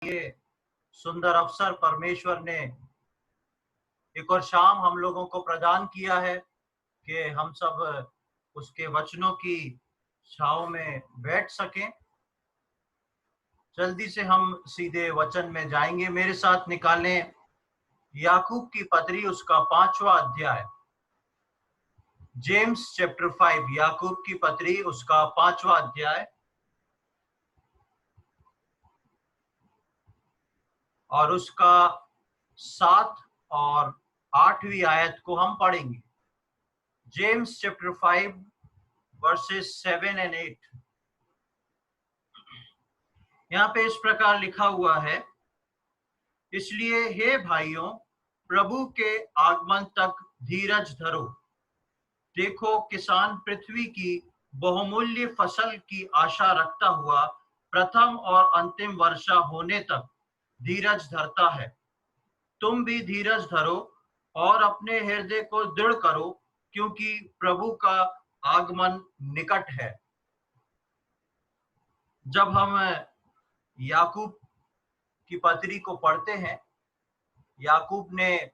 ये सुंदर अवसर परमेश्वर ने एक और शाम हम लोगों को प्रदान किया है कि हम सब उसके वचनों की छांव में बैठ सकें। जल्दी से हम सीधे वचन में जाएंगे। मेरे साथ निकालें याकूब की पत्री, उसका 5वां अध्याय। जेम्स चैप्टर 5, याकूब की पत्री, उसका 5वां अध्याय और उसका 7 और 8वीं आयत को हम पढ़ेंगे। James chapter 5 versus 7 and 8। यहाँ पे इस प्रकार लिखा हुआ है, इसलिए हे भाइयों, प्रभु के आगमन तक धीरज धरो। देखो, किसान पृथ्वी की बहुमूल्य फसल की आशा रखता हुआ प्रथम और अंतिम वर्षा होने तक धीरज धरता है। तुम भी धीरज धरो और अपने हृदय को दृढ़ करो, क्योंकि प्रभु का आगमन निकट है। जब हम याकूब की पत्री को पढ़ते हैं, याकूब ने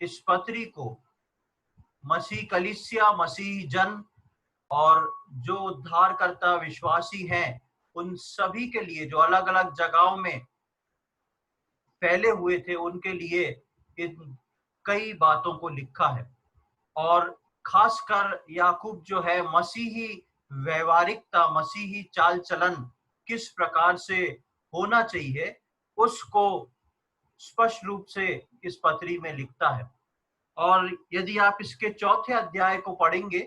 इस पत्री को मसीह कलीसिया, मसीह जन और जो उद्धारकर्ता विश्वासी हैं उन सभी के लिए, जो अलग अलग जगहों में फैले हुए थे, उनके लिए इन कई बातों को लिखा है। और खासकर याकूब जो है, मसीही व्यवहारिकता, मसीही चाल चलन किस प्रकार से होना चाहिए, उसको स्पष्ट रूप से इस पत्री में लिखता है। और यदि आप इसके 4थे अध्याय को पढ़ेंगे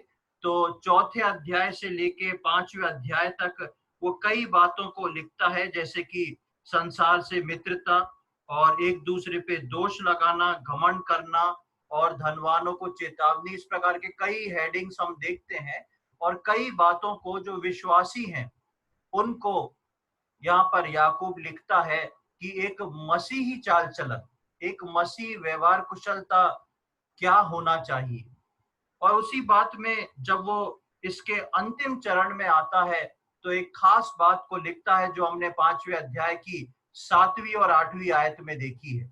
तो 4थे अध्याय से लेके 5वें अध्याय तक वो कई बातों को लिखता है, जैसे कि संसार से मित्रता और एक दूसरे पे दोष लगाना, घमंड करना और धनवानों को चेतावनी। इस प्रकार के कई हेडिंग्स हम देखते हैं और कई बातों को जो विश्वासी हैं उनको यहाँ पर याकूब लिखता है कि एक मसीही चाल चलन, एक मसीह व्यवहार कुशलता क्या होना चाहिए। और उसी बात में जब वो इसके अंतिम चरण में आता है तो एक खास बात को लिखता है जो हमने 5वें अध्याय की 7वीं और 8वीं आयत में देखी है।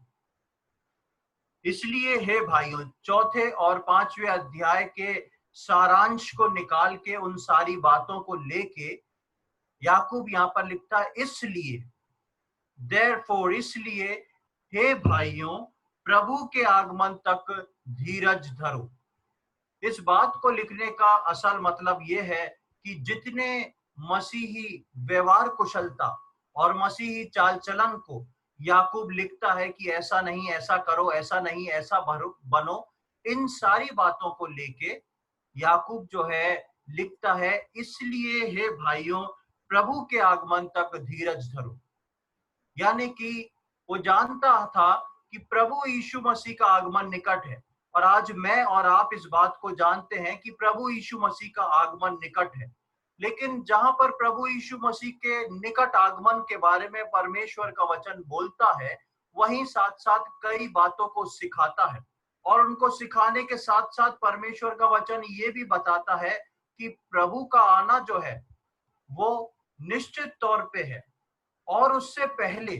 इसलिए हे भाइयों, 4थे और 5वें अध्याय के सारांश को निकाल के उन सारी बातों को लेके याकूब यहाँ पर लिखता है, इसलिए, देयरफॉर, इसलिए, हे भाइयों, प्रभु के आगमन तक धीरज धरो। इस बात को लिखने का असल मतलब यह है कि जितने मसीही व्यवहार कुशलता और मसीही चाल चलन को याकूब लिखता है कि ऐसा नहीं, ऐसा करो, ऐसा नहीं, ऐसा बनो, इन सारी बातों को लेके याकूब जो है लिखता है, इसलिए हे भाइयों, प्रभु के आगमन तक धीरज धरो। यानी कि वो जानता था कि प्रभु यीशु मसीह का आगमन निकट है। और आज मैं और आप इस बात को जानते हैं कि प्रभु यीशु मसीह का आगमन निकट है। लेकिन जहां पर प्रभु यीशु मसीह के निकट आगमन के बारे में परमेश्वर का वचन बोलता है, वहीं साथ साथ कई बातों को सिखाता है। और उनको सिखाने के साथ साथ परमेश्वर का वचन ये भी बताता है कि प्रभु का आना जो है वो निश्चित तौर पे है। और उससे पहले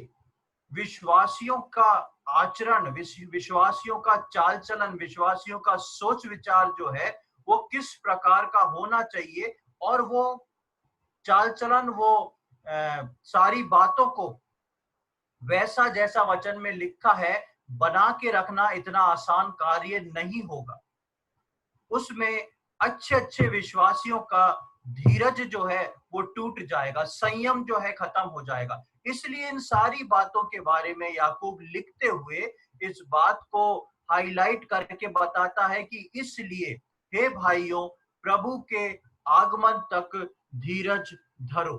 विश्वासियों का आचरण, विश्वासियों का चाल चलन, विश्वासियों का सोच विचार जो है वो किस प्रकार का होना चाहिए, और वो चाल चलन, वो सारी बातों को वैसा जैसा वचन में लिखा है बना के रखना इतना आसान कार्य नहीं होगा। उसमें अच्छे अच्छे विश्वासियों का धीरज जो है वो टूट जाएगा, संयम जो है खत्म हो जाएगा। इसलिए इन सारी बातों के बारे में याकूब लिखते हुए इस बात को हाईलाइट करके बताता है कि इसलिए हे भाइयों, प्रभु के आगमन तक धीरज धरो।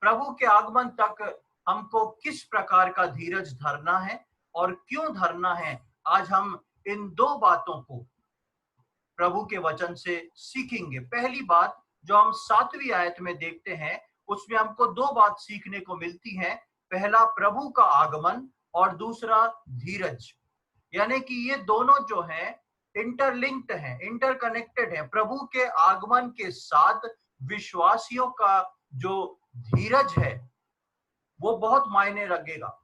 प्रभु के आगमन तक हमको किस प्रकार का धीरज धरना है और क्यों धरना है, आज हम इन दो बातों को प्रभु के वचन से सीखेंगे। पहली बात जो हम 7वीं आयत में देखते हैं, उसमें हमको दो बात सीखने को मिलती है। पहला प्रभु का आगमन और दूसरा धीरज। यानी कि ये दोनों जो हैं इंटरलिंक्ड हैं, इंटरकनेक्टेड हैं। प्रभु के आगमन के साथ विश्वासियों का जो धीरज है वो बहुत मायने रखेगा।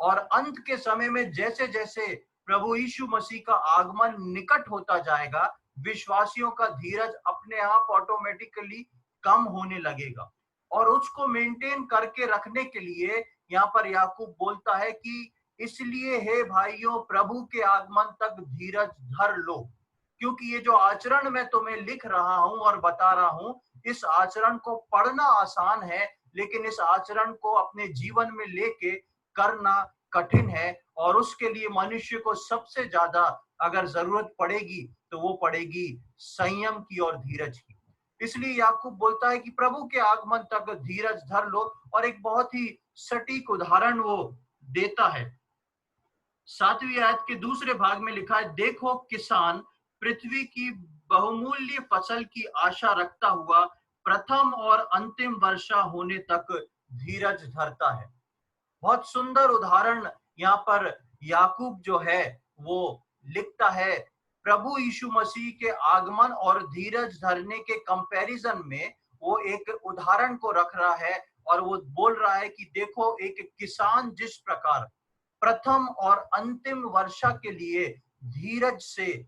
और अंत के समय में जैसे जैसे प्रभु यीशु मसीह का आगमन निकट होता जाएगा, विश्वासियों का धीरज अपने आप ऑटोमेटिकली कम होने लगेगा। और उसको मेंटेन करके रखने के लिए यहाँ पर याकूब बोलता है कि इसलिए हे भाइयों, प्रभु के आगमन तक धीरज धर लो। क्योंकि ये जो आचरण मैं तुम्हें लिख रहा हूं और बता रहा हूं, इस आचरण को पढ़ना आसान है, लेकिन इस आचरण को अपने जीवन में लेके करना कठिन है। और उसके लिए मनुष्य को सबसे ज्यादा अगर जरूरत पड़ेगी तो वो पड़ेगी संयम की और धीरज की। इसलिए याकूब बोलता है कि प्रभु के आगमन तक धीरज धर लो। और एक बहुत ही सटीक उदाहरण वो देता है। 7वीं आयत के दूसरे भाग में लिखा है, देखो किसान पृथ्वी की बहुमूल्य फसल की आशा रखता हुआ प्रथम और अंतिम वर्षा होने तक धीरज धरता है। बहुत सुंदर उदाहरण यहाँ पर याकूब जो है वो लिखता है। प्रभु यीशु मसीह के आगमन और धीरज धरने के कंपैरिजन में वो एक उदाहरण को रख रहा है। और वो बोल रहा है कि देखो, एक किसान जिस प्रकार प्रथम और अंतिम वर्षा के लिए धीरज से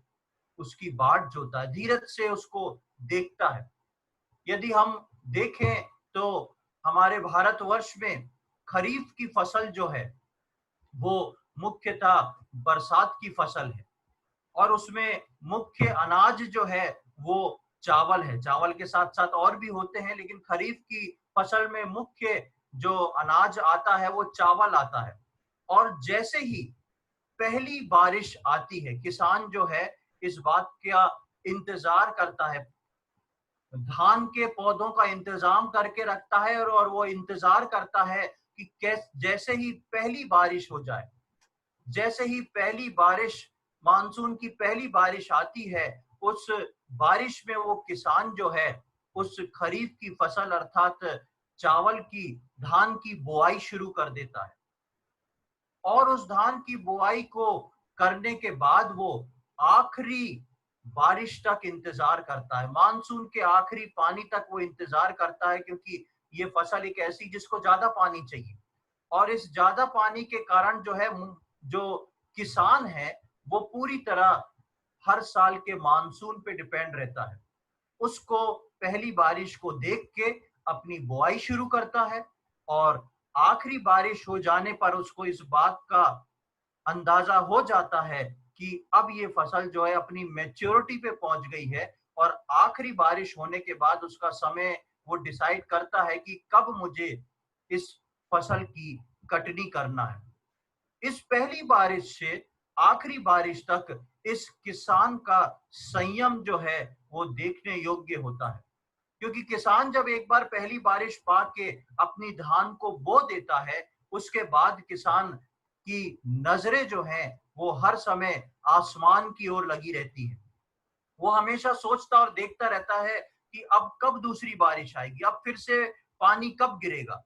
उसकी बाट जोता है, धीरज से उसको देखता है। यदि हम देखें तो हमारे भारतवर्ष में खरीफ की फसल जो है वो मुख्यतः बरसात की फसल है। और उसमें मुख्य अनाज जो है वो चावल है। चावल के साथ साथ और भी होते हैं, लेकिन खरीफ की फसल में मुख्य जो अनाज आता है वो चावल आता है। और जैसे ही पहली बारिश आती है, किसान जो है इस बात का इंतजार करता है, धान के पौधों का इंतजाम करके रखता है। और वो इंतजार करता है कि जैसे ही पहली बारिश हो जाए, जैसे ही पहली बारिश, मानसून की पहली बारिश आती है, उस बारिश में वो किसान जो है उस खरीफ की फसल अर्थात चावल की, धान की बुआई शुरू कर देता है। और उस धान की बुआई को करने के बाद वो आखिरी बारिश तक इंतजार करता है, मानसून के आखिरी पानी तक वो इंतजार करता है। क्योंकि ये फसल एक ऐसी जिसको ज्यादा पानी चाहिए। और इस ज्यादा पानी के कारण जो है, जो किसान है वो पूरी तरह हर साल के मानसून पे डिपेंड रहता है। उसको पहली बारिश को देख के अपनी बुआई शुरू करता है। और आखिरी बारिश हो जाने पर उसको इस बात का अंदाजा हो जाता है कि अब ये फसल जो है अपनी मैच्योरिटी पे पहुंच गई है। और आखिरी बारिश होने के बाद उसका समय वो डिसाइड करता है कि कब मुझे इस फसल की कटनी करना है। इस पहली बारिश से आखिरी बारिश तक इस किसान का संयम जो है वो देखने योग्य होता है। क्योंकि किसान जब एक बार पहली बारिश पाके अपनी धान को बो देता है, उसके बाद किसान की नजरें जो हैं वो हर समय आसमान की ओर लगी रहती है। वो हमेशा सोचता और देखता रहता है कि अब कब दूसरी बारिश आएगी, अब फिर से पानी कब गिरेगा।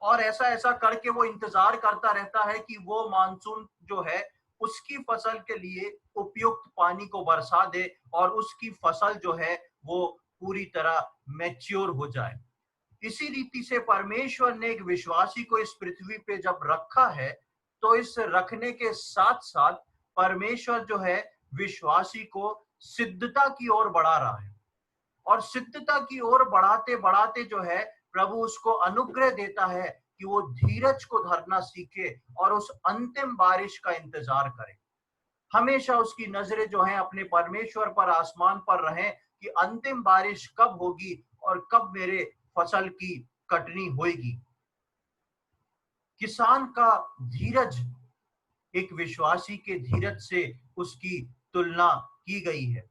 और ऐसा ऐसा करके वो इंतजार करता रहता है कि वो मानसून जो है उसकी फसल के लिए उपयुक्त पानी को बरसा दे और उसकी फसल जो है वो पूरी तरह मैच्योर हो जाए। इसी रीति से परमेश्वर ने एक विश्वासी को इस पृथ्वी पे जब रखा है, तो इस रखने के साथ साथ परमेश्वर जो है विश्वासी को सिद्धता की ओर बढ़ा रहा है। और सिद्धता की ओर बढ़ाते बढ़ाते जो है प्रभु उसको अनुग्रह देता है कि वो धीरज को धरना सीखे और उस अंतिम बारिश का इंतजार करे। हमेशा उसकी नजरें जो हैं अपने परमेश्वर पर, आसमान पर रहें कि अंतिम बारिश कब होगी और कब मेरे फसल की कटनी होगी। किसान का धीरज एक विश्वासी के धीरज से उसकी तुलना की गई है।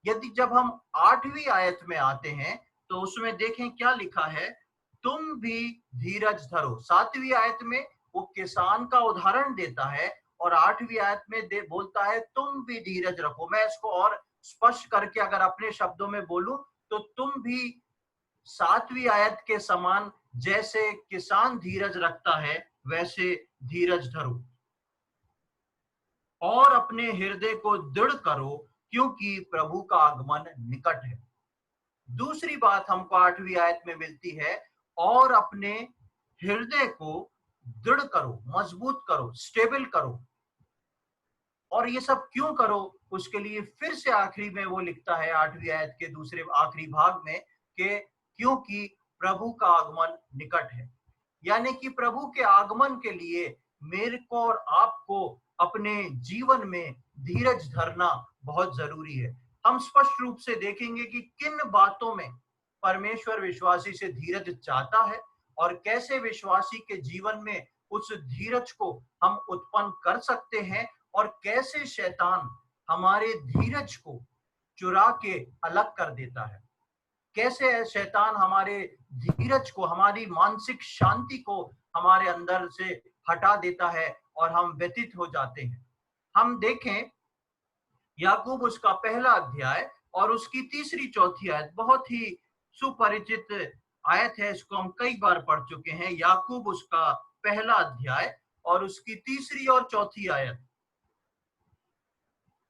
यदि जब हम 8वीं आयत में आते हैं तो उसमें देखें क्या लिखा है, तुम भी धीरज धरो। 7वीं आयत में वो किसान का उदाहरण देता है और 8वीं आयत में बोलता है तुम भी धीरज रखो। मैं इसको और स्पष्ट करके अगर अपने शब्दों में बोलूं तो तुम भी 7वीं आयत के समान जैसे किसान धीरज रखता है वैसे धीरज धरो और अपने हृदय को दृढ़ करो, क्योंकि प्रभु का आगमन निकट है। दूसरी बात हमको 8वीं आयत में मिलती है, और अपने हृदय को दृढ़ करो, मजबूत करो, स्टेबल करो। और ये सब क्यों करो, उसके लिए फिर से आखिरी में वो लिखता है 8वीं आयत के दूसरे आखिरी भाग में कि क्योंकि प्रभु का आगमन निकट है। यानी कि प्रभु के आगमन के लिए मेरे को और आपको अपने जीवन में धीरज धरना बहुत जरूरी है। हम स्पष्ट रूप से देखेंगे कि किन बातों में परमेश्वर विश्वासी से धीरज चाहता है और कैसे विश्वासी के जीवन में उस धीरज को हम उत्पन्न कर सकते हैं और कैसे शैतान हमारे धीरज को चुरा के अलग कर देता है, कैसे शैतान हमारे धीरज को, हमारी मानसिक शांति को हमारे अंदर से हटा देता है और हम व्यतीत हो जाते हैं। हम देखें याकूब उसका पहला अध्याय और उसकी तीसरी चौथी आयत, बहुत ही सुपरिचित आयत है, इसको हम कई बार पढ़ चुके हैं। याकूब उसका पहला अध्याय और उसकी तीसरी और चौथी आयत।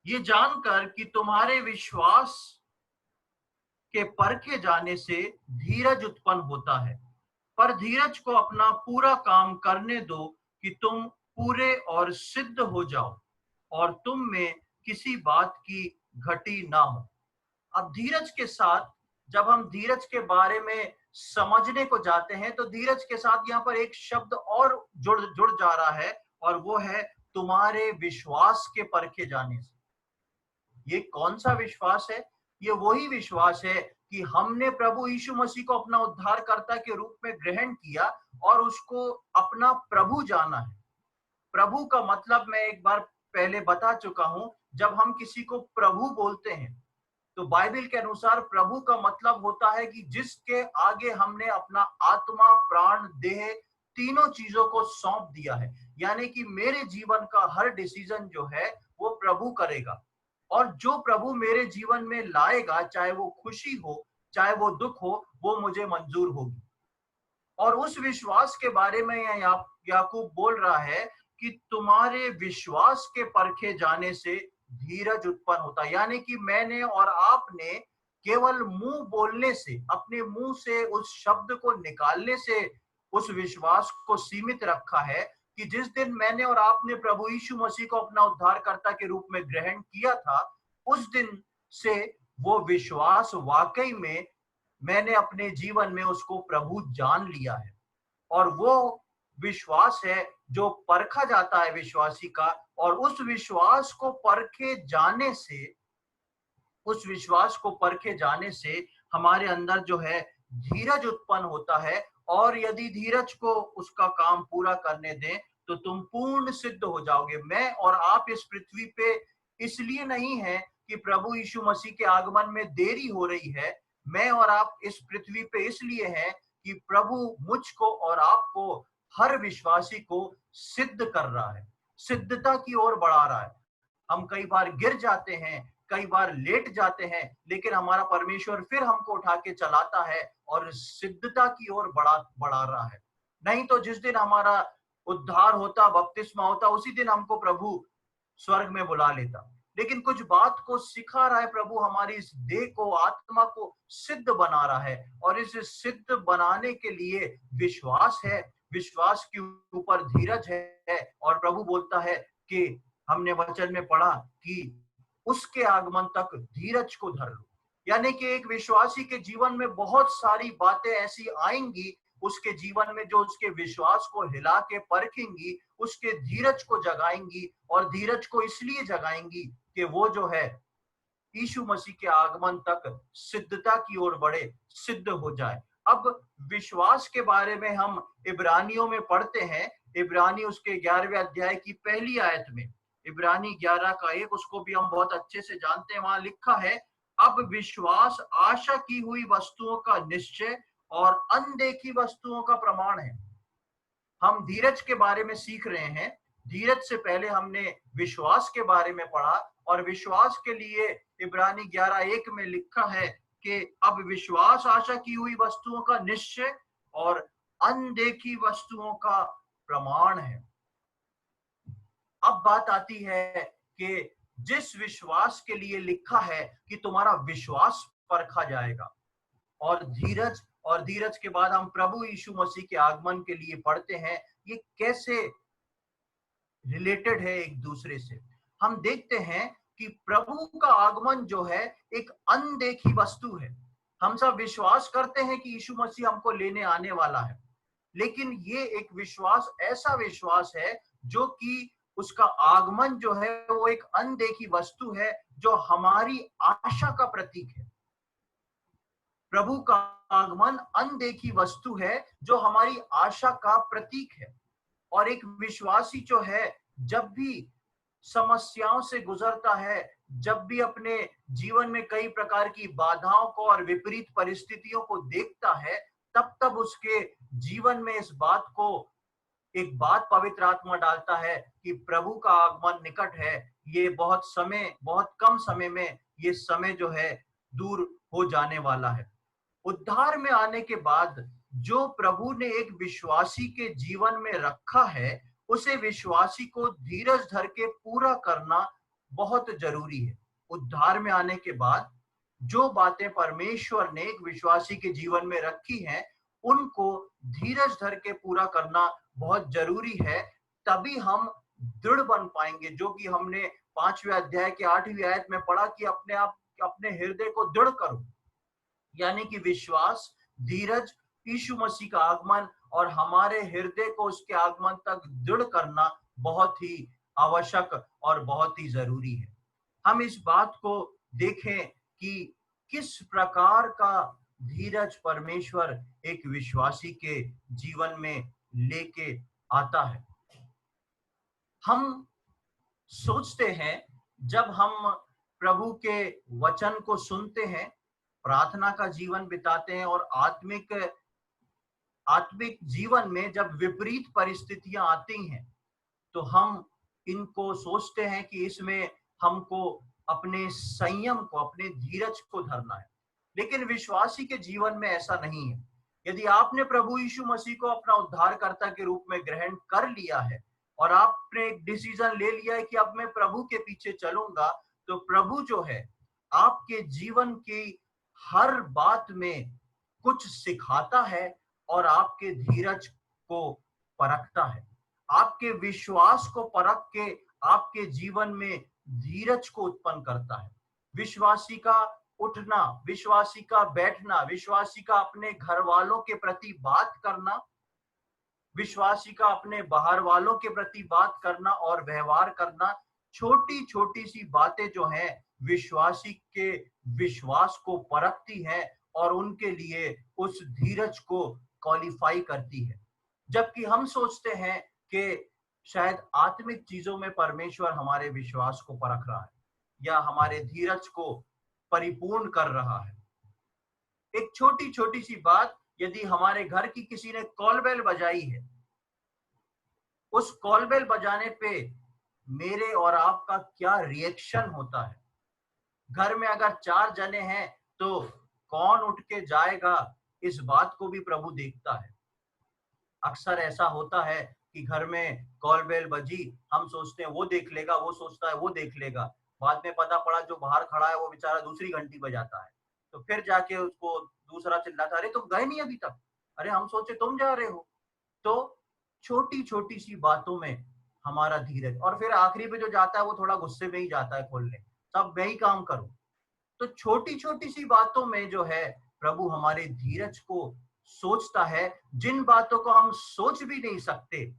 ये जानकर कि तुम्हारे विश्वास के परखे जाने से धीरज उत्पन्न होता है, पर धीरज को अपना पूरा काम करने दो कि तुम पूरे और सिद्ध हो जाओ और तुम में किसी बात की घटी ना हो। अब धीरज के साथ जब हम धीरज के बारे में समझने को जाते हैं तो धीरज के साथ यहाँ पर एक शब्द और जुड़ जा रहा है और वो है तुम्हारे विश्वास के परखे जाने से। ये कौन सा विश्वास है? ये वही विश्वास है कि हमने प्रभु यीशु मसीह को अपना उद्धारकर्ता के रूप में ग्रहण किया और उसको अपना प्रभु जाना है। प्रभु का मतलब मैं एक बार पहले बता चुका हूं। जब हम किसी को प्रभु बोलते हैं तो बाइबल के अनुसार प्रभु का मतलब होता है कि जिसके आगे हमने अपना आत्मा, प्राण, देह तीनों चीजों को सौंप दिया है। यानी कि मेरे जीवन का हर डिसीजन जो है वो प्रभु करेगा और जो प्रभु मेरे जीवन में लाएगा, चाहे वो खुशी हो चाहे वो दुख हो, वो मुझे मंजूर होगी। और उस विश्वास के बारे में याकूब बोल रहा है कि तुम्हारे विश्वास के परखे जाने से धीरज उत्पन्न होता है। यानी कि मैंने और आपने केवल मुंह बोलने से, अपने मुंह से उस शब्द को निकालने से उस विश्वास को सीमित रखा है कि जिस दिन मैंने और आपने प्रभु यीशु मसीह को अपना उद्धारकर्ता के रूप में ग्रहण किया था, उस दिन से वो विश्वास वाकई में मैंने अपने जीवन में उसको प्रभु जान लिया है। और वो विश्वास है जो परखा जाता है विश्वासी का, और उस विश्वास को परखे जाने से, उस विश्वास को परखे जाने से हमारे अंदर जो है धीरज उत्पन्न होता है। और यदि धीरज को उसका काम पूरा करने दें तो तुम पूर्ण सिद्ध हो जाओगे। मैं और आप इस पृथ्वी पे इसलिए नहीं है कि प्रभु यीशु मसीह के आगमन में देरी हो रही है। मैं और आप इस पृथ्वी पे इसलिए हैं कि प्रभु मुझको और आपको, हर विश्वासी को सिद्ध कर रहा है, सिद्धता की ओर बढ़ा रहा है। हम कई बार गिर जाते हैं, कई बार लेट जाते हैं, लेकिन हमारा परमेश्वर फिर हमको उठा के चलाता है और सिद्धता की ओर बढ़ा रहा है। नहीं तो जिस दिन हमारा उद्धार होता, बपतिस्मा होता, उसी दिन हमको प्रभु स्वर्ग में बुला लेता। लेकिन कुछ बात को सिखा रहा है प्रभु, हमारी इस देह को, आत्मा को सिद्ध बना रहा है और इसे सिद्ध बनाने के लिए विश्वास है, विश्वास के ऊपर धीरज है। और प्रभु बोलता है कि हमने वचन में पढ़ा कि उसके आगमन तक धीरज को धर लो। यानी कि एक विश्वासी के जीवन में बहुत सारी बातें ऐसी आएंगी उसके जीवन में जो उसके विश्वास को हिला के परखेंगी, उसके धीरज को जगाएंगी। और धीरज को इसलिए जगाएंगी कि वो जो है यीशु मसीह के आगमन तक सिद्धता की ओर बढ़े, सिद्ध हो जाए। अब विश्वास के बारे में हम इब्रानियों में पढ़ते हैं। इब्रानी उसके 11वें अध्याय की पहली आयत में, इब्रानी 11 का 1, उसको भी हम बहुत अच्छे से जानते हैं। वहां लिखा है, अब विश्वास आशा की हुई वस्तुओं का निश्चय और अनदेखी वस्तुओं का प्रमाण है। हम धीरज के बारे में सीख रहे हैं। धीरज से पहले हमने विश्वास के बारे में पढ़ा और विश्वास के लिए इब्रानी 11:1 में लिखा है कि अब विश्वास आशा की हुई वस्तुओं का निश्चय और अनदेखी वस्तुओं का प्रमाण है। अब बात आती है कि जिस विश्वास के लिए लिखा है कि तुम्हारा विश्वास परखा जाएगा और धीरज और धीरज के बाद हम प्रभु यीशु मसीह के आगमन के लिए पढ़ते हैं, ये कैसे रिलेटेड है एक दूसरे से। हम देखते हैं कि प्रभु का आगमन जो है एक अनदेखी वस्तु है। हम सब विश्वास करते हैं कि यीशु मसीह हमको लेने आने वाला है, लेकिन ये एक विश्वास ऐसा विश्वास है जो कि उसका आगमन जो है वो एक अनदेखी वस्तु है, जो हमारी आशा का प्रतीक है। प्रभु का आगमन अनदेखी वस्तु है जो हमारी आशा का प्रतीक है। और एक विश्वासी जो है जब भी समस्याओं से गुजरता है, जब भी अपने जीवन में कई प्रकार की बाधाओं को और विपरीत परिस्थितियों को देखता है, तब तब उसके जीवन में इस बात को एक बात पवित्र आत्मा डालता है कि प्रभु का आगमन निकट है। ये बहुत कम समय में ये समय जो है दूर हो जाने वाला है। उद्धार में आने के बाद जो प्रभु ने एक विश्वासी के जीवन में रखा है, उसे विश्वासी को धीरज धर के पूरा करना बहुत जरूरी है। उद्धार में आने के बाद जो बातें परमेश्वर ने एक विश्वासी के जीवन में रखी हैं, उनको धीरज धर के पूरा करना बहुत जरूरी है। तभी हम दृढ़ बन पाएंगे, जो कि हमने 5वें अध्याय के 8वीं आयत में पढ़ा कि अपने हृदय को दृढ़ करो। यानी कि विश्वास, धीरज, यीशु मसीह का आगमन और हमारे हृदय को उसके आगमन तक दृढ़ करना बहुत ही आवश्यक और बहुत ही जरूरी है। हम इस बात को देखें कि किस प्रकार का धीरज परमेश्वर एक विश्वासी के जीवन में लेके आता है। हम सोचते हैं, जब हम प्रभु के वचन को सुनते हैं, प्रार्थना का जीवन बिताते हैं और आत्मिक जीवन में जब विपरीत परिस्थितियां आती हैं, तो हम इनको सोचते हैं कि इसमें हमको अपने संयम को, अपने धीरज को धरना है। लेकिन विश्वासी के जीवन में ऐसा नहीं है। यदि आपने प्रभु यीशु मसीह को अपना उद्धारकर्ता के रूप में ग्रहण कर लिया है और आपने एक डिसीजन ले लिया है कि अब मैं प्रभु के पीछे चलूंगा, तो प्रभु जो है आपके जीवन की हर बात में कुछ सिखाता है और आपके धीरज को परखता है। आपके विश्वास को परख के आपके जीवन में धीरज को उत्पन्न करता है। विश्वासी का उठना, विश्वासी का बैठना, विश्वासी का अपने घर वालों के प्रति बात करना, विश्वासी का अपने बाहर वालों के प्रति बात करना और व्यवहार करना, छोटी छोटी सी बातें जो हैं विश्वासी के विश्वास को परखती हैं और उनके लिए उस धीरज को क्वालिफाई करती है। जबकि हम सोचते हैं कि शायद आत्मिक चीजों में परमेश्वर हमारे विश्वास को परख रहा है या हमारे धीरज को परिपूर्ण कर रहा है। एक छोटी छोटी सी बात, यदि हमारे घर की किसी ने कॉल बेल बजाई है, उस कॉल बेल बजाने पे मेरे और आपका क्या रिएक्शन होता है। घर में अगर 4 जने हैं तो कौन उठ के जाएगा, इस बात को भी प्रभु देखता है। अक्सर ऐसा होता है कि घर में कॉल बेल बजी, हम सोचते हैं वो देख लेगा, वो सोचता है वो देख लेगा, बाद में पता पड़ा जो बाहर खड़ा है वो बेचारा दूसरी घंटी बजाता है। तो फिर जाके उसको दूसरा चिल्लाता, अरे तुम गए नहीं अभी तक, अरे हम सोचे तुम जा रहे हो। तो छोटी छोटी सी बातों में हमारा धीरज, और फिर आखिरी पे जो जाता है वो थोड़ा गुस्से में ही जाता है खोलने, सब मैं ही काम करूं। तो छोटी छोटी सी बातों में जो है प्रभु हमारे धीरज को सोचता है। जिन बातों को हम सोच भी नहीं सकते,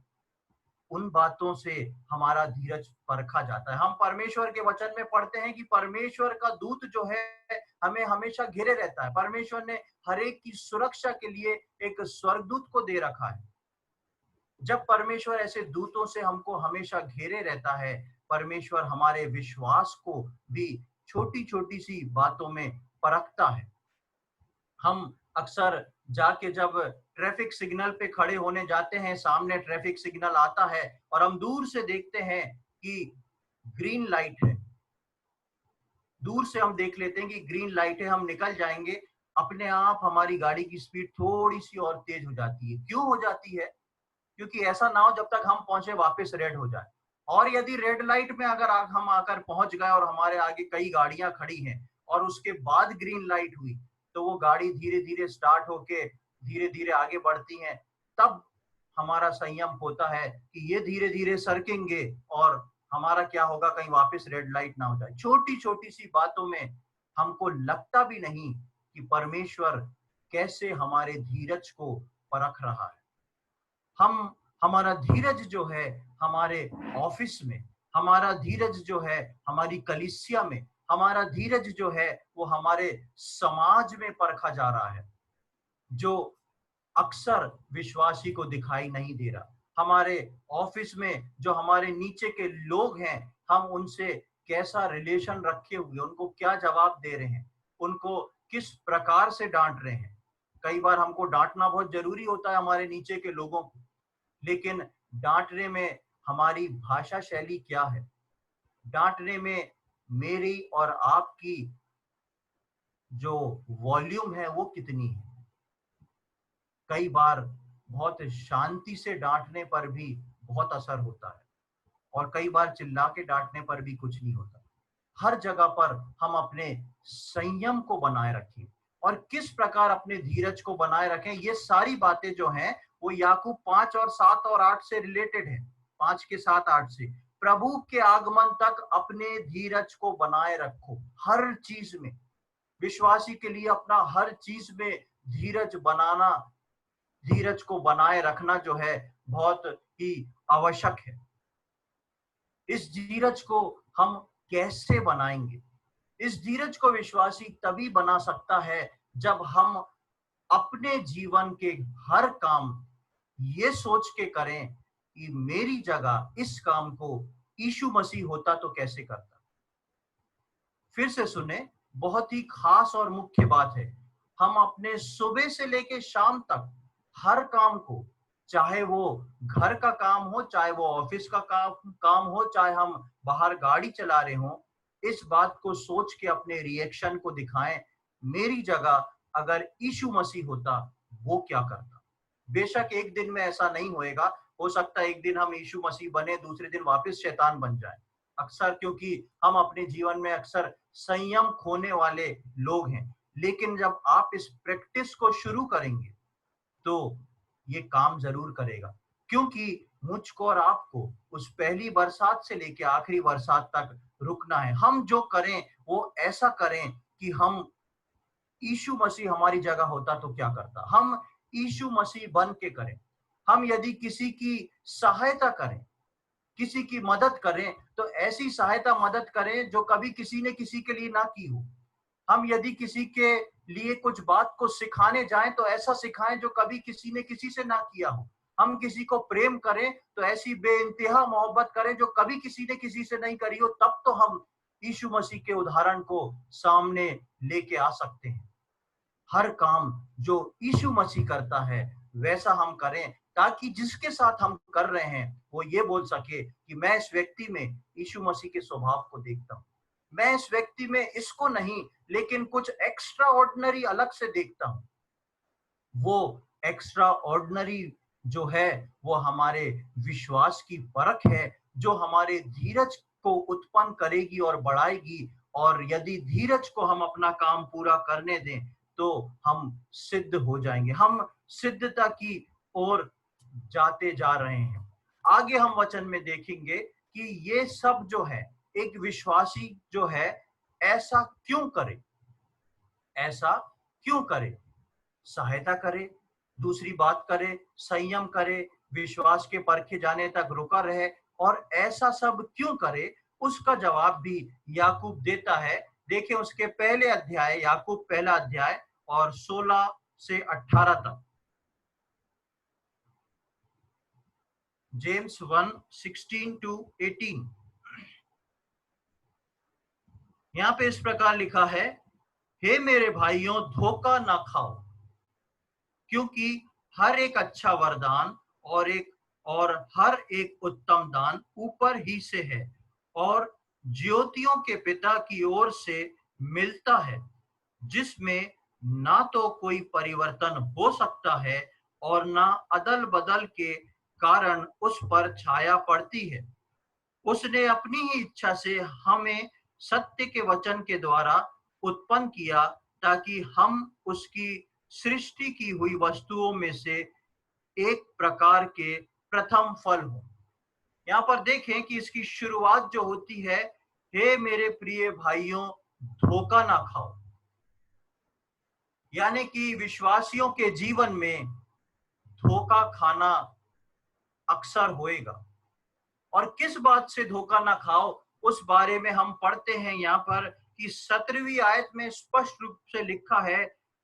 उन बातों से हमारा धीरज परखा जाता है। हम परमेश्वर के वचन में पढ़ते हैं कि परमेश्वर का दूत जो है हमें हमेशा घेरे रहता है। परमेश्वर ने हर एक की सुरक्षा के लिए एक स्वर्गदूत को दे रखा है। जब परमेश्वर ऐसे दूतों से हमको हमेशा घेरे रहता है, परमेश्वर हमारे विश्वास को भी छोटी छोटी सी बातों में परखता है। हम अक्सर जाके जब ट्रैफिक सिग्नल पे खड़े होने जाते हैं, सामने ट्रैफिक सिग्नल आता है और हम दूर से देखते हैं कि ग्रीन लाइट है, दूर से हम देख लेते हैं कि ग्रीन लाइट है, हम निकल जाएंगे, अपने आप हमारी गाड़ी की स्पीड थोड़ी सी और तेज हो जाती है। क्यों हो जाती है? क्योंकि ऐसा ना हो जब तक हम पहुंचे वापस रेड हो जाए। और यदि रेड लाइट में अगर हम आकर पहुंच गए और हमारे आगे कई गाड़ियां खड़ी हैं और उसके बाद ग्रीन लाइट हुई, तो वो गाड़ी धीरे धीरे स्टार्ट होके धीरे धीरे आगे बढ़ती है, तब हमारा संयम होता है कि ये धीरे धीरे सरकेंगे और हमारा क्या होगा, कहीं वापस रेड लाइट ना हो जाए। छोटी छोटी सी बातों में हमको लगता भी नहीं कि परमेश्वर कैसे हमारे धीरज को परख रहा है। हम हमारा धीरज जो है हमारे ऑफिस में, हमारा धीरज जो है हमारी कलीसिया में, हमारा धीरज जो है वो हमारे समाज में परखा जा रहा है, जो अक्सर विश्वासी को दिखाई नहीं दे रहा। हमारे ऑफिस में जो हमारे नीचे के लोग हैं, हम उनसे कैसा रिलेशन रखे हुए, उनको क्या जवाब दे रहे हैं, उनको किस प्रकार से डांट रहे हैं। कई बार हमको डांटना बहुत जरूरी होता है हमारे नीचे के लोगों को, लेकिन डांटने में हमारी भाषा शैली क्या है, डांटने में मेरी और आपकी जो वॉल्यूम है वो कितनी है। कई बार बहुत शांति से डांटने पर भी बहुत असर होता है और कई बार चिल्ला के डांटने पर भी कुछ नहीं होता। हर जगह पर हम अपने संयम को बनाए रखें और किस प्रकार अपने धीरज को बनाए रखें, ये सारी बातें जो हैं वो याकूब 5 और 7 और 8 से रिलेटेड है। 5 के 7 8 से, प्रभु के आगमन तक अपने धीरज को बनाए रखो। हर चीज में विश्वासी के लिए अपना हर चीज में धीरज बनाना, धीरज को बनाए रखना जो है बहुत ही आवश्यक है। इस धीरज को हम कैसे बनाएंगे? इस धीरज को विश्वासी तभी बना सकता है जब हम अपने जीवन के हर काम ये सोच के करें कि मेरी जगह इस काम को यीशु मसीह होता तो कैसे करता। फिर से सुने, बहुत ही खास और मुख्य बात है, हम अपने सुबह से लेके शाम तक हर काम को, चाहे वो घर का काम हो, चाहे वो ऑफिस का काम हो, चाहे हम बाहर गाड़ी चला रहे हो, इस बात को सोच के अपने रिएक्शन को दिखाएं, मेरी जगह अगर यीशु मसीह होता वो क्या करता। बेशक एक दिन में ऐसा नहीं होएगा, हो सकता है एक दिन हम यीशु मसीह बने, दूसरे दिन वापस शैतान बन जाए। अक्सर क्योंकि हम अपने जीवन में अक्सर संयम खोने वाले लोग हैं, लेकिन जब आप इस प्रैक्टिस को शुरू करेंगे तो ये काम जरूर करेगा, क्योंकि मुझको और आपको उस पहली बरसात से लेकर आखिरी बरसात तक रुकना है। हम जो करें वो ऐसा करें कि हम यीशु मसीह हमारी जगह होता तो क्या करता, हम यीशु मसीह बन के करें। हम यदि किसी की सहायता करें, किसी की मदद करें, तो ऐसी सहायता मदद करें जो कभी किसी ने किसी के लिए ना की हो। हम यदि किसी के लिए कुछ बात को सिखाने जाएं तो ऐसा सिखाएं जो कभी किसी ने किसी से ना किया हो। हम किसी को प्रेम करें तो ऐसी बेइंतहा मोहब्बत करें जो कभी किसी ने किसी से नहीं करी हो, तब तो हम यीशु मसीह के उदाहरण को सामने लेके आ सकते हैं। हर काम जो यीशु मसीह करता है वैसा हम करें, ताकि जिसके साथ हम कर रहे हैं वो ये बोल सके कि मैं इस व्यक्ति में यीशु मसीह के स्वभाव को देखता हूँ, मैं इस व्यक्ति में इसको नहीं लेकिन कुछ एक्स्ट्रा ऑर्डिनरी अलग से देखता हूँ। वो एक्स्ट्रा ऑर्डिनरी जो है वो हमारे विश्वास की परख है, जो हमारे धीरज को उत्पन्न करेगी और बढ़ाएगी। और यदि धीरज को हम अपना काम पूरा करने दें तो हम सिद्ध हो जाएंगे, हम सिद्धता की ओर जाते जा रहे हैं। आगे हम वचन में देखेंगे कि ये सब जो है एक विश्वासी जो है ऐसा क्यों करे, ऐसा क्यों करे, सहायता करे, दूसरी बात करे, संयम करे, विश्वास के परखे जाने तक रुका रहे, और ऐसा सब क्यों करे उसका जवाब भी याकूब देता है। देखें उसके पहले अध्याय, याकूब पहला अध्याय और 16 से 18 तक। James 1:16 to 18। यहाँ पे इस प्रकार लिखा है, हे मेरे भाइयों धोखा ना खाओ, क्योंकि हर एक अच्छा वरदान और हर एक उत्तम दान ऊपर ही से है और ज्योतियों के पिता की ओर से मिलता है, जिसमें ना तो कोई परिवर्तन हो सकता है और ना अदल बदल के कारण उस पर छाया पड़ती है। उसने अपनी ही इच्छा से हमें सत्य के वचन के द्वारा उत्पन्न किया, ताकि हम उसकी सृष्टि की हुई वस्तुओं में से एक प्रकार के प्रथम फल हो। यहाँ पर देखें कि इसकी शुरुआत जो होती है, हे मेरे प्रिय भाइयों, धोखा ना खाओ। यानी कि विश्वासियों के जीवन में धोखा खाना अक्सर होएगा। और किस बात से धोखा ना खाओ, उस बारे में हम पढ़ते हैं यहाँ पर कि 17वीं आयत में स्पष्ट रूप से लिखा है,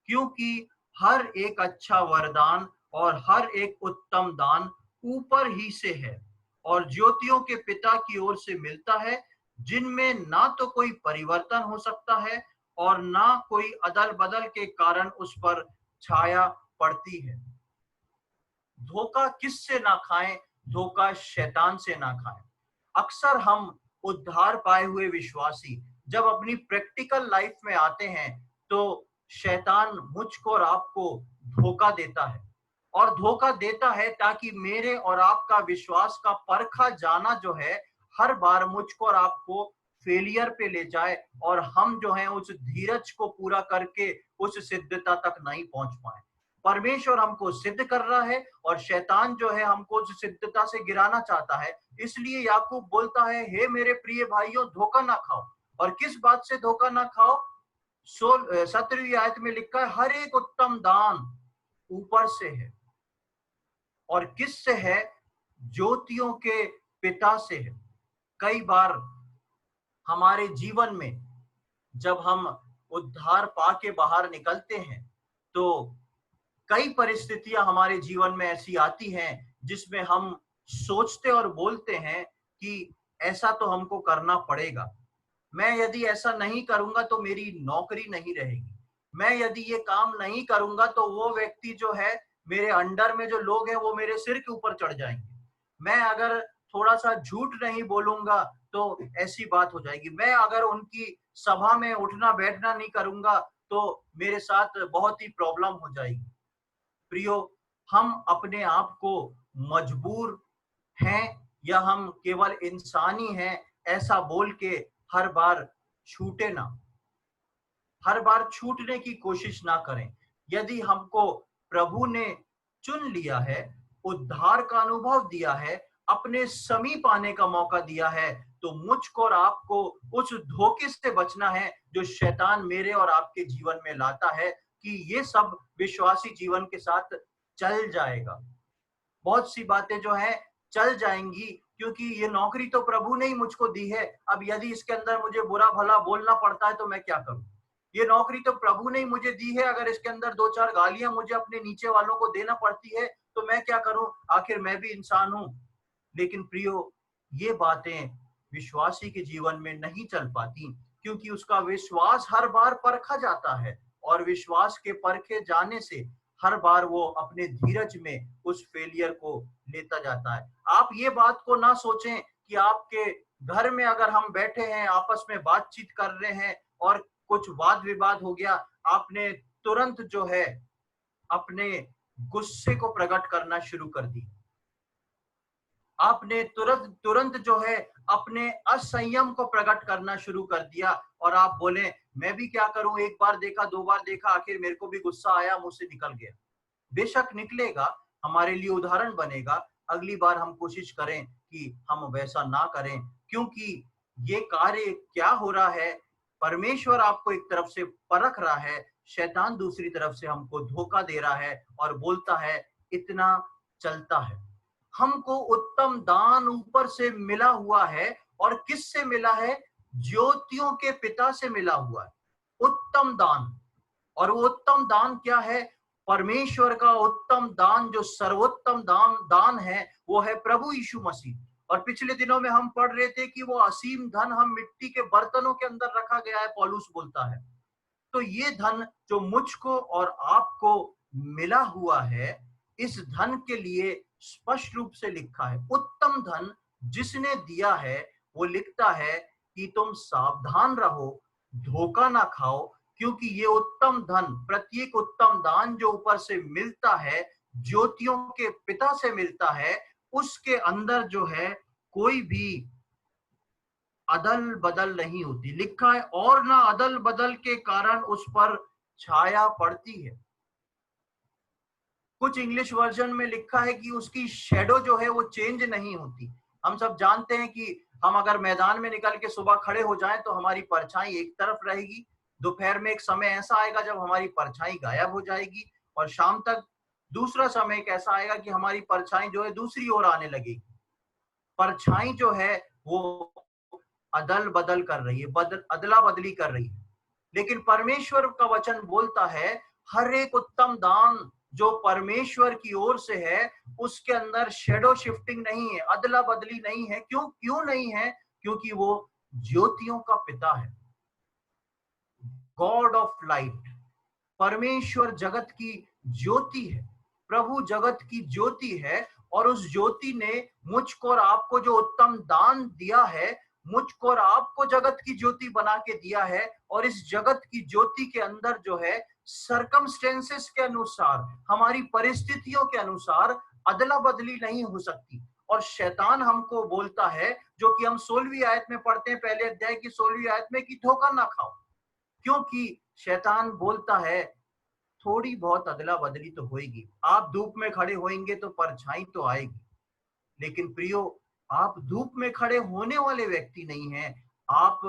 क्योंकि हर एक अच्छा वरदान और हर एक उत्तम दान ऊपर ही से है और ज्योतियों के पिता की ओर से मिलता है, जिनमें ना तो कोई परिवर्तन हो सकता है और ना कोई अदल बदल के कारण उस पर छाया पड़ती है। धोखा किससे ना खाएं? धोखा शैतान से ना खाएं। अक्सर हम उद्धार पाए हुए विश्वासी जब अपनी प्रैक्टिकल लाइफ में आते हैं तो शैतान मुझको और आपको धोखा देता है, और धोखा देता है ताकि मेरे और आपका विश्वास का परखा जाना जो है हर बार मुझको और आपको फेलियर पे ले जाए और हम जो है उस धीरज को पूरा करके उस सिद्धता तक नहीं पहुंच पाए। परमेश्वर हमको सिद्ध कर रहा है और शैतान जो है हमको उस सिद्धता से गिराना चाहता है। इसलिए याकूब बोलता है, हे मेरे प्रिय भाइयों, धोखा ना खाओ। और किस बात से धोखा ना खाओ? 17वीं आयत में लिखा है, हर एक उत्तम दान ऊपर से है। और किससे है? ज्योतियों के पिता से है। कई बार हमारे जीवन में जब हम उद्धार पाके बाहर निकलते हैं तो कई परिस्थितियां हमारे जीवन में ऐसी आती हैं जिसमें हम सोचते और बोलते हैं कि ऐसा तो हमको करना पड़ेगा, मैं यदि ऐसा नहीं करूंगा तो मेरी नौकरी नहीं रहेगी, मैं यदि ये काम नहीं करूंगा तो वो व्यक्ति जो है मेरे अंडर में जो लोग हैं वो मेरे सिर के ऊपर चढ़ जाएंगे, मैं अगर थोड़ा सा झूठ नहीं बोलूंगा तो ऐसी बात हो जाएगी, मैं अगर उनकी सभा में उठना बैठना नहीं करूंगा तो मेरे साथ बहुत ही प्रॉब्लम हो जाएगी। प्रियो, हम अपने आप को मजबूर हैं या हम केवल इंसानी हैं ऐसा बोल के हर बार छूटे ना, हर बार छूटने की कोशिश ना करें। यदि हमको प्रभु ने चुन लिया है, उद्धार का अनुभव दिया है, अपने समीप आने का मौका दिया है, तो मुझको और आपको उस धोखे से बचना है जो शैतान मेरे और आपके जीवन में लाता है कि ये सब विश्वासी जीवन के साथ चल जाएगा। बहुत सी बातें जो है चल जाएंगी क्योंकि ये नौकरी तो प्रभु ने ही मुझको दी है, अब यदि इसके अंदर मुझे बुरा भला बोलना पड़ता है तो मैं क्या करूं? ये नौकरी तो प्रभु ने ही मुझे दी है, अगर इसके अंदर दो चार गालियां मुझे अपने नीचे वालों को देना पड़ती है तो मैं क्या करूं? आखिर मैं भी इंसान हूं। लेकिन प्रियो, ये बातें विश्वासी के जीवन में नहीं चल पाती क्योंकि उसका विश्वास हर बार परखा जाता है और विश्वास के परखे जाने से हर बार वो अपने धीरज में उस फेलियर को लेता जाता है। आप ये बात को ना सोचें कि आपके घर में अगर हम बैठे हैं, आपस में बातचीत कर रहे हैं और कुछ वाद विवाद हो गया, आपने तुरंत जो है अपने गुस्से को प्रकट करना शुरू कर दी, आपने तुरंत तुरंत जो है अपने असंयम को प्रकट करना शुरू कर दिया और आप बोले मैं भी क्या करूं, एक बार देखा दो बार देखा, आखिर मेरे को भी गुस्सा आया, मुझसे निकल गया। बेशक निकलेगा, हमारे लिए उदाहरण बनेगा। अगली बार हम कोशिश करें कि हम वैसा ना करें, क्योंकि ये कार्य क्या हो रहा है, परमेश्वर आपको एक तरफ से परख रहा है, शैतान दूसरी तरफ से हमको धोखा दे रहा है और बोलता है इतना चलता है। हमको उत्तम दान ऊपर से मिला हुआ है, और किससे मिला है? ज्योतियों के पिता से मिला हुआ है उत्तम दान। और वो उत्तम दान क्या है? परमेश्वर का उत्तम दान, जो सर्वोत्तम दान है, वो है प्रभु यीशु मसीह। और पिछले दिनों में हम पढ़ रहे थे कि वो असीम धन हम मिट्टी के बर्तनों के अंदर रखा गया है, पौलुस बोलता है। तो ये धन जो मुझको और आपको मिला हुआ है, इस धन के लिए स्पष्ट रूप से लिखा है, उत्तम धन जिसने दिया है वो लिखता है कि तुम सावधान रहो, धोखा ना खाओ, क्योंकि ये उत्तम धन, प्रत्येक उत्तम दान जो ऊपर से मिलता है, ज्योतियों के पिता से मिलता है, उसके अंदर जो है कोई भी अदल बदल नहीं होती। लिखा है और ना अदल बदल के कारण उस पर छाया पड़ती है। कुछ इंग्लिश वर्जन में लिखा है कि उसकी शेडो जो है वो चेंज नहीं होती। हम सब जानते हैं कि हम अगर मैदान में निकल के सुबह खड़े हो जाएं तो हमारी परछाई एक तरफ रहेगी, दोपहर में एक समय ऐसा आएगा जब हमारी परछाई गायब हो जाएगी, और शाम तक दूसरा समय एक ऐसा आएगा कि हमारी परछाई जो है दूसरी ओर आने लगेगी। परछाई जो है वो अदल बदल कर रही है, अदला बदली कर रही है। लेकिन परमेश्वर का वचन बोलता है हर एक उत्तम दान जो परमेश्वर की ओर से है उसके अंदर शेडो शिफ्टिंग नहीं है, अदला बदली नहीं है। क्यों नहीं है? क्योंकि वो ज्योतियों का पिता है, गॉड ऑफ लाइट। परमेश्वर जगत की ज्योति है, प्रभु जगत की ज्योति है, और उस ज्योति ने मुझको और आपको जो उत्तम दान दिया है, मुझको और आपको जगत की ज्योति बना के दिया है। और इस जगत की ज्योति के अंदर जो है सरकमस्टेंसेस के अनुसार, हमारी परिस्थितियों के अनुसार अदला बदली नहीं हो सकती। और शैतान हमको बोलता है, जो कि हम 16वीं आयत में पढ़ते हैं, पहले अध्याय की 16वीं आयत में, कि धोखा ना खाओ। क्योंकि शैतान बोलता है थोड़ी बहुत अदला बदली तो होगी, आप धूप में खड़े होंगे तो परछाई तो आएगी। लेकिन प्रियो, आप धूप में खड़े होने वाले व्यक्ति नहीं हैं, आप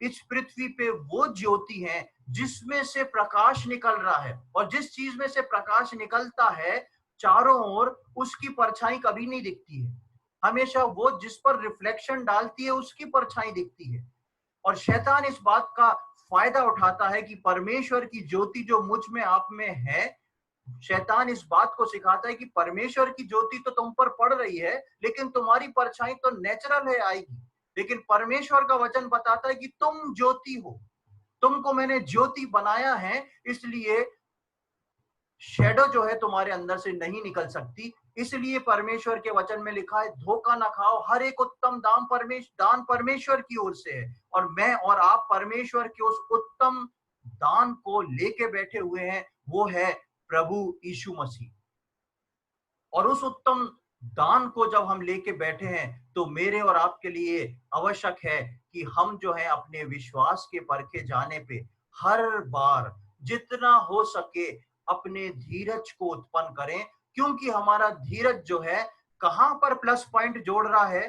इस पृथ्वी पे वो ज्योति हैं जिसमें से प्रकाश निकल रहा है। और जिस चीज में से प्रकाश निकलता है चारों ओर, उसकी परछाई कभी नहीं दिखती है। हमेशा वो जिस पर रिफ्लेक्शन डालती है उसकी परछाई दिखती है। और शैतान इस बात का फायदा उठाता है कि परमेश्वर की ज्योति जो मुझ में आप में है, शैतान इस बात को सिखाता है कि परमेश्वर की ज्योति तो तुम पर पड़ रही है, लेकिन तुम्हारी परछाई तो नेचुरल है, आएगी। लेकिन परमेश्वर का वचन बताता है कि तुम ज्योति हो, तुमको मैंने ज्योति बनाया है, इसलिए शेडो जो है तुम्हारे अंदर से नहीं निकल सकती। इसलिए परमेश्वर के वचन में लिखा है धोखा ना खाओ, हर एक उत्तम दान परमेश्वर की ओर से है। और मैं और आप परमेश्वर के उस उत्तम दान को लेके बैठे हुए हैं, वो है प्रभु यीशु मसीह। और उस उत्तम दान को जब हम लेके बैठे हैं तो मेरे और आपके लिए आवश्यक है कि हम जो है अपने विश्वास के परखे जाने पे हर बार जितना हो सके अपने धीरज को उत्पन्न करें। क्योंकि हमारा धीरज जो है कहां पर प्लस पॉइंट जोड़ रहा है?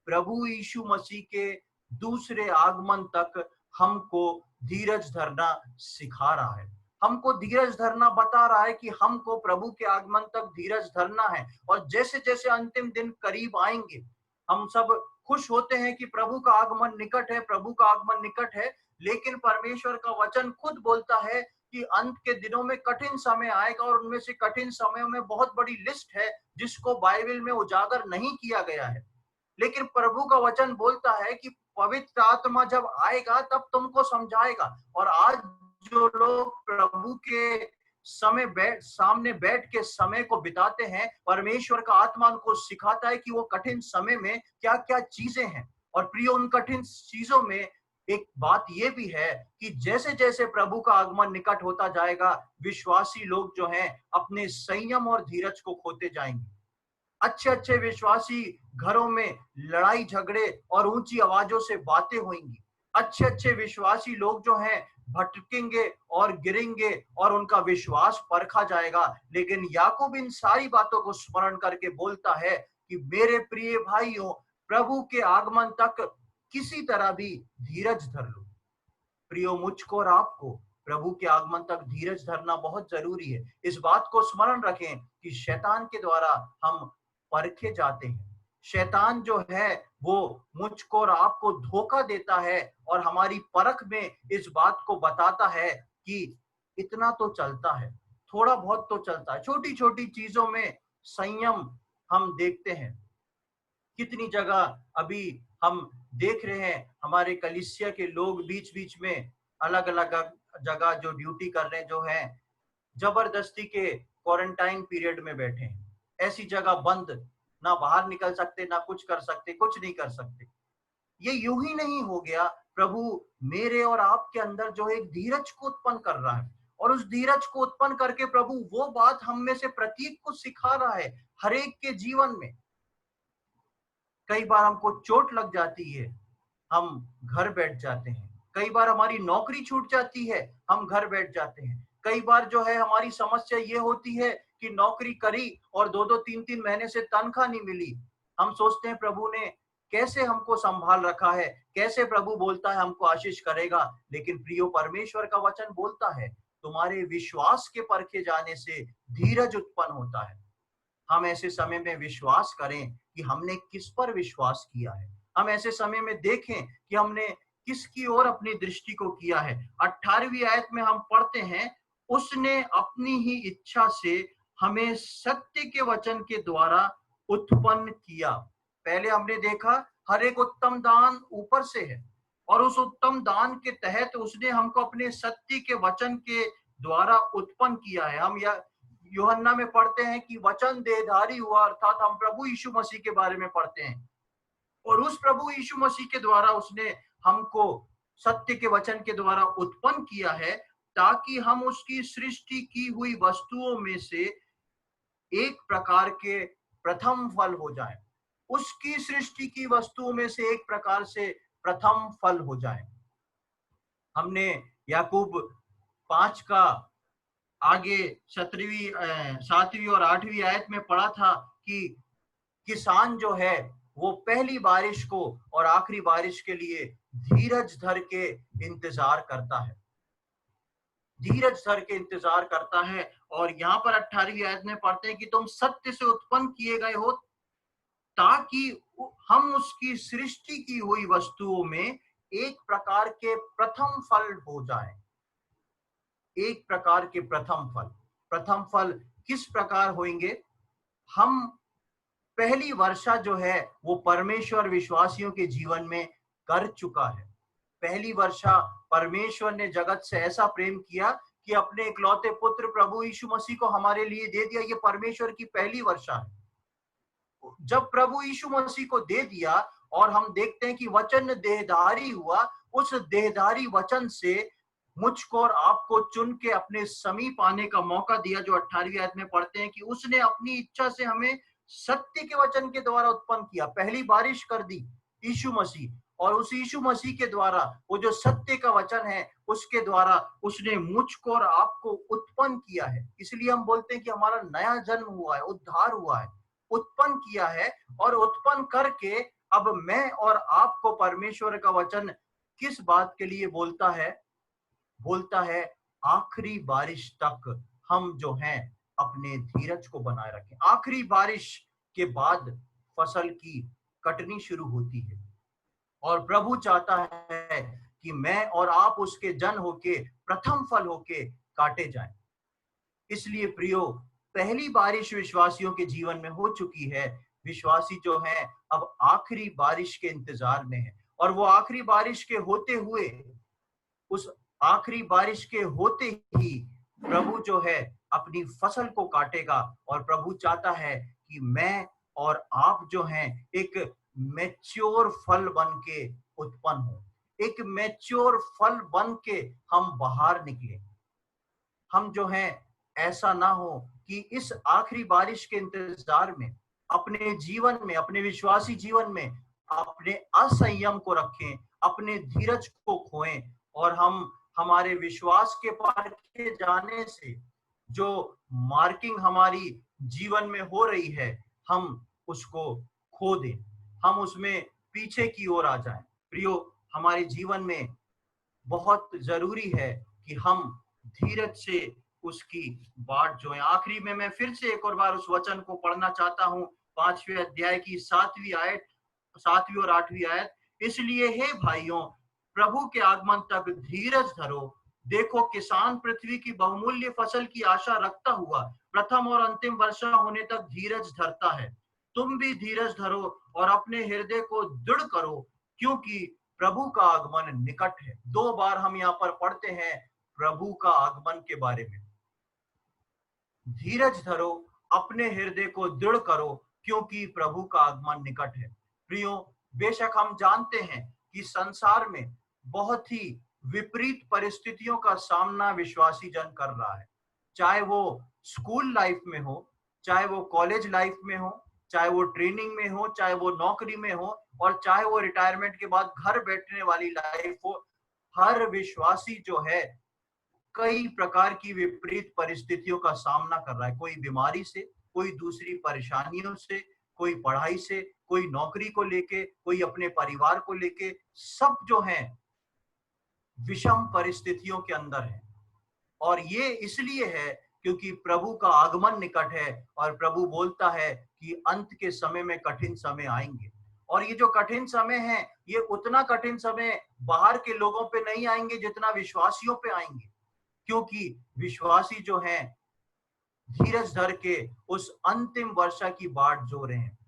प्रभु यीशु मसीह के दूसरे आगमन तक हमको धीरज धरना सिखा रहा है, हमको धीरज धरना बता रहा है कि हमको प्रभु के आगमन तक धीरज धरना है। और जैसे जैसे अंतिम दिन करीब आएंगे, हम सब खुश होते हैं कि प्रभु का आगमन निकट है, प्रभु का आगमन निकट है। लेकिन परमेश्वर का वचन खुद बोलता है कि अंत के दिनों में कठिन समय आएगा, और उनमें से कठिन समयों में बहुत बड़ी लिस्ट है जिसको बाइबल में उजागर नहीं किया गया है। लेकिन प्रभु का वचन बोलता है कि पवित्र आत्मा जब आएगा तब तुमको समझाएगा। और आज जो लोग प्रभु के सामने बैठ के समय को बिताते हैं, परमेश्वर का आत्मा उनको सिखाता है कि वो कठिन समय में क्या क्या चीजें हैं। और प्रिय, उन कठिन चीजों में एक बात ये भी है कि जैसे जैसे प्रभु का आगमन निकट होता जाएगा, विश्वासी लोग जो हैं अपने संयम और धीरज को खोते जाएंगे। अच्छे अच्छे विश्वासी घरों में लड़ाई झगड़े और ऊंची आवाजों से बातें होंगी। अच्छे अच्छे विश्वासी लोग जो हैं भटकेंगे और गिरेंगे और उनका विश्वास परखा जाएगा। लेकिन याकूब इन सारी बातों को स्मरण करके बोलता है कि मेरे प्रिय भाइयों, प्रभु के आगमन तक किसी तरह भी धीरज धर लो। प्रियो, मुझको और आपको प्रभु के आगमन तक धीरज धरना बहुत जरूरी है। इस बात को स्मरण रखें कि शैतान के द्वारा हम परखे जाते हैं। शैतान जो है वो मुझको और आपको धोखा देता है और हमारी परख में इस बात को बताता है कि इतना तो चलता है, थोड़ा बहुत तो चलता है। छोटी छोटी चीजों में संयम हम देखते हैं। कितनी जगह अभी हम देख रहे हैं हमारे कलीसिया के लोग बीच बीच में अलग अलग जगह जो ड्यूटी कर रहे हैं, जो है जबरदस्ती के क्वारंटाइन पीरियड में बैठे हैं। ऐसी जगह बंद, ना बाहर निकल सकते, ना कुछ कर सकते, कुछ नहीं कर सकते। ये यूं ही नहीं हो गया। प्रभु मेरे और आपके अंदर जो एक धीरज को उत्पन्न कर रहा है, और उस धीरज को उत्पन्न करके प्रभु वो बात हम में से प्रत्येक को सिखा रहा है हर एक के जीवन में। कई बार हमको चोट लग जाती है, हम घर बैठ जाते हैं। कई बार हमारी नौकरी छूट जाती है, हम घर बैठ जाते हैं। कई बार जो है हमारी समस्या ये होती है कि नौकरी करी और 2-2 3-3 महीने से तनख्वाह नहीं मिली। हम सोचते हैं प्रभु ने कैसे हमको संभाल रखा है, कैसे प्रभु बोलता है हमको आशीष करेगा। लेकिन प्रियो, परमेश्वर का वचन बोलता है तुम्हारे विश्वास के परखे जाने से धीरज उत्पन्न होता है। हम ऐसे समय में विश्वास करें कि हमने किस पर विश्वास किया है। हम ऐसे समय में देखें कि हमने किसकी ओर अपनी दृष्टि को किया है। 18वीं आयत में हम पढ़ते हैं, उसने अपनी ही इच्छा से हमें सत्य के वचन के द्वारा उत्पन्न किया। पहले हमने देखा हर एक उत्तम दान ऊपर से है और उस उत्तम दान के तहत उसने हमको अपने सत्य के वचन के द्वारा उत्पन्न किया है। हम यूहन्ना में पढ़ते हैं कि वचन देहधारी हुआ, अर्थात हम प्रभु यीशु मसीह के बारे में पढ़ते हैं और उस प्रभु यीशु मसीह के द्वारा उसने हमको सत्य के वचन के द्वारा उत्पन्न किया है ताकि हम उसकी सृष्टि की हुई वस्तुओं में से एक प्रकार के प्रथम फल हो जाए। उसकी सृष्टि की वस्तुओं में से एक प्रकार से प्रथम फल हो जाए। हमने याकूब 5 का आगे 7वीं और 8वीं आयत में पढ़ा था कि किसान जो है वो पहली बारिश को और आखिरी बारिश के लिए धीरज धर के इंतजार करता है, धीरज धर के इंतजार करता है। और यहाँ पर 18वीं आयत में पढ़ते हैं कि तुम सत्य से उत्पन्न किए गए हो ताकि हम उसकी सृष्टि की हुई वस्तुओं में एक प्रकार के प्रथम फल हो जाए। एक प्रकार के प्रथम फल। प्रथम फल किस प्रकार होंगे? हम पहली वर्षा जो है वो परमेश्वर विश्वासियों के जीवन में कर चुका है। पहली वर्षा परमेश्वर ने जगत से ऐसा प्रेम किया कि अपने इकलौते पुत्र प्रभु यीशु मसीह को हमारे लिए दे दिया। ये परमेश्वर की पहली वर्षा है। जब प्रभु यीशु मसीह को दे दिया और हम देखते हैं कि वचन देहधारी हुआ, उस देहधारी वचन से मुझको और आपको चुन के अपने समीप आने का मौका दिया, जो 18वीं आयत में पढ़ते हैं कि उसने अपनी इच्छा से हमें सत्य के वचन के द्वारा उत्पन्न किया। पहली बारिश कर दी यीशु मसीह, और उस यीशु मसीह के द्वारा वो जो सत्य का वचन है उसके द्वारा उसने मुझको और आपको उत्पन्न किया है। इसलिए हम बोलते हैं कि हमारा नया जन्म हुआ है, उद्धार हुआ है, उत्पन्न किया है। और उत्पन्न करके अब मैं और आपको परमेश्वर का वचन किस बात के लिए बोलता है? बोलता है आखिरी बारिश तक हम जो हैं अपने धीरज को बनाए रखें। आखिरी बारिश के बाद फसल की कटनी शुरू होती है और प्रभु चाहता है कि मैं और आप उसके जन होके, प्रथम फल होके काटे जाएं। इसलिए प्रियो, पहली बारिश विश्वासियों के जीवन में हो चुकी है। विश्वासी जो है अब आखिरी बारिश के इंतजार में है और वो आखिरी बारिश के होते हुए, उस आखिरी बारिश के होते ही प्रभु जो है अपनी फसल को काटेगा। और प्रभु चाहता है कि मैं और आप जो हैं एक मैच्योर फल बन के उत्पन्न हो, एक मैच्योर फल बन के हम बाहर निकले। हम जो हैं ऐसा ना हो कि इस आखिरी बारिश के इंतजार में अपने जीवन में, अपने विश्वासी जीवन में अपने असंयम को रखें, अपने धीरज को खोएं और हम हमारे विश्वास के परखे जाने से जो मार्किंग हमारी जीवन में हो रही है हम उसको खो दें, हम उसमें पीछे की ओर आ जाएं। प्रियो, हमारे जीवन में बहुत जरूरी है कि हम धीरज से उसकी बाट जो है। आखिरी में मैं फिर से एक और बार उस वचन को पढ़ना चाहता हूँ, 5वें अध्याय की 7वीं और 8वीं आयत। इसलिए हे भाइयों, प्रभु के आगमन तक धीरज धरो। देखो, किसान पृथ्वी की बहुमूल्य फसल की आशा रखता हुआ प्रथम और अंतिम वर्षा होने तक धीरज धरता है। तुम भी धीरज धरो और अपने हृदय को दृढ़ करो, क्योंकि प्रभु का आगमन निकट है। 2 बार हम यहाँ पर पढ़ते हैं प्रभु का आगमन के बारे में। धीरज धरो, अपने हृदय को दृढ़ करो, क्योंकि प्रभु का आगमन निकट है। प्रियो, बेशक हम जानते हैं कि संसार में बहुत ही विपरीत परिस्थितियों का सामना विश्वासी जन कर रहा है। चाहे वो स्कूल लाइफ में हो, चाहे वो कॉलेज लाइफ में हो, चाहे वो ट्रेनिंग में हो, चाहे वो नौकरी में हो, और चाहे वो रिटायरमेंट के बाद घर बैठने वाली लाइफ हो। हर विश्वासी जो है कई प्रकार की विपरीत परिस्थितियों का सामना कर रहा है, कोई बीमारी से, कोई दूसरी परेशानियों से, कोई पढ़ाई से, कोई नौकरी को लेके, कोई अपने परिवार को लेके, सब जो है विषम परिस्थितियों के अंदर है। और ये इसलिए है क्योंकि प्रभु का आगमन निकट है और प्रभु बोलता है कि अंत के समय में कठिन समय आएंगे। और ये जो कठिन समय है, ये उतना कठिन समय बाहर के लोगों पे नहीं आएंगे जितना विश्वासियों पे आएंगे, क्योंकि विश्वासी जो हैं धीरज धर के उस अंतिम वर्षा की बाट जो रहे हैं।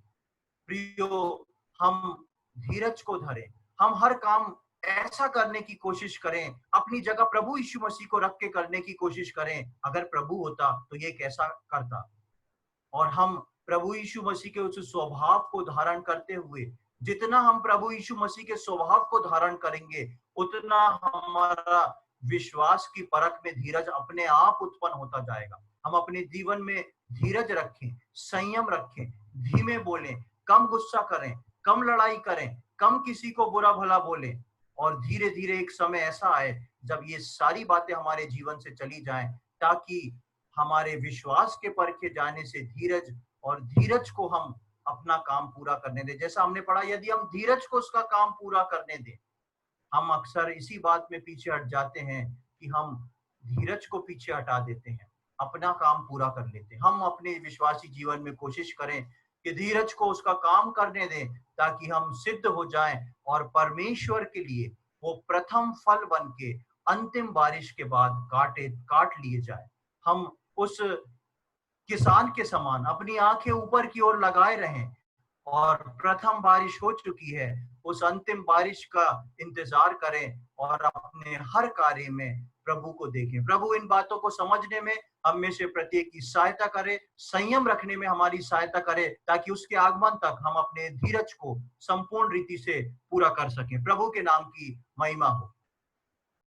प्रियो, हम धीरज को धरें, हम हर काम ऐसा करने की कोशिश करें, अपनी जगह प्रभु यीशु मसीह को रख के करने की कोशिश करें। अगर प्रभु होता तो ये कैसा करता। और हम प्रभु यीशु मसीह के उस स्वभाव को धारण करते हुए, जितना हम प्रभु यीशु मसीह के स्वभाव को धारण करेंगे, उतना हमारा विश्वास की परख में धीरज अपने आप उत्पन्न होता जाएगा। हम अपने जीवन में धीरज रखें, संयम रखें, धीमे बोलें, कम गुस्सा करें, कम लड़ाई करें, कम किसी को बुरा भला बोलें। और धीरे धीरे एक समय ऐसा आए जब ये सारी बातें हमारे जीवन से चली जाएं, ताकि हमारे विश्वास के परखे जाने से धीरज, और धीरज को हम अपना काम पूरा करने दें। जैसा हमने पढ़ा, यदि हम धीरज को उसका काम पूरा करने दें, हम अक्सर इसी बात में पीछे हट जाते हैं कि हम धीरज को पीछे हटा देते हैं, अपना काम पूरा कर लेते हैं। हम अपने विश्वासी जीवन में कोशिश करें कि धीरज को उसका काम करने दें, ताकि हम सिद्ध हो जाएं और परमेश्वर के लिए वो प्रथम फल बन के अंतिम बारिश के बाद काट लिए जाए। हम उस किसान के समान अपनी आंखें ऊपर की ओर लगाए रहें, और प्रथम बारिश हो चुकी है, उस अंतिम बारिश का इंतजार करें और अपने हर कार्य में प्रभु को देखें। प्रभु इन बातों को समझने में हम में से प्रत्येक की सहायता करे, संयम रखने में हमारी सहायता करे, ताकि उसके आगमन तक हम अपने धीरज को संपूर्ण रीति से पूरा कर सकें। प्रभु के नाम की महिमा हो।